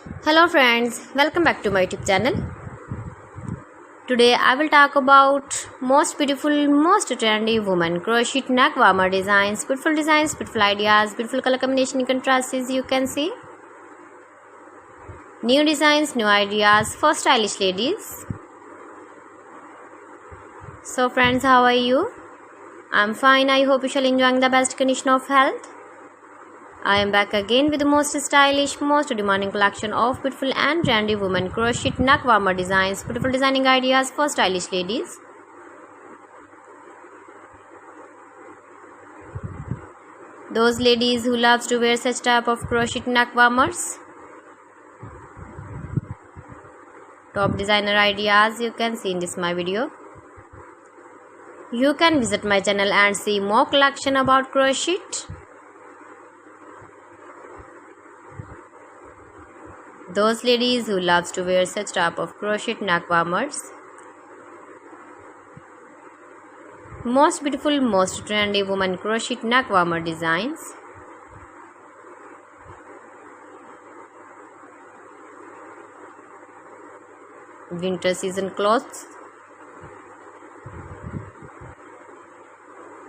Hello friends, welcome back to my YouTube channel. Today I will talk about most beautiful, most trendy women crochet neck warmer designs, beautiful ideas, beautiful color combination contrasts you can see. New designs, new ideas for stylish ladies. So friends, how are you? I'm fine. I hope you shall enjoying the best condition of health. I am back again with the most stylish, most demanding collection of beautiful and trendy women crochet neck warmer designs, beautiful designing ideas for stylish ladies. Those ladies who loves to wear such type of crochet neck warmers. Top designer ideas you can see in this my video. You can visit my channel and see more collection about crochet. Those ladies who loves to wear such type of crochet neck warmers. Most beautiful, most trendy woman crochet neck warmer designs. Winter season clothes.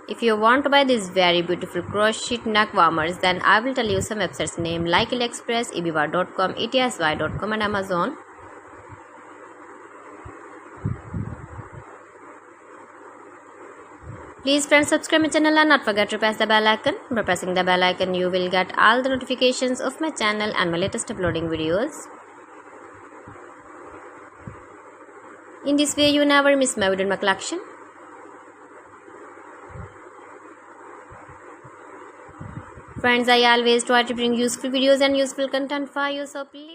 If you want to buy these very beautiful crochet neck warmers, then I will tell you some websites name like AliExpress, ebiwa.com, etsy.com and Amazon. Please friends, subscribe my channel and not forget to press the bell icon. By pressing the bell icon, you will get all the notifications of my channel and my latest uploading videos. In this way, you never miss my video in my collection. Friends, I always try to bring useful videos and useful content for you, so please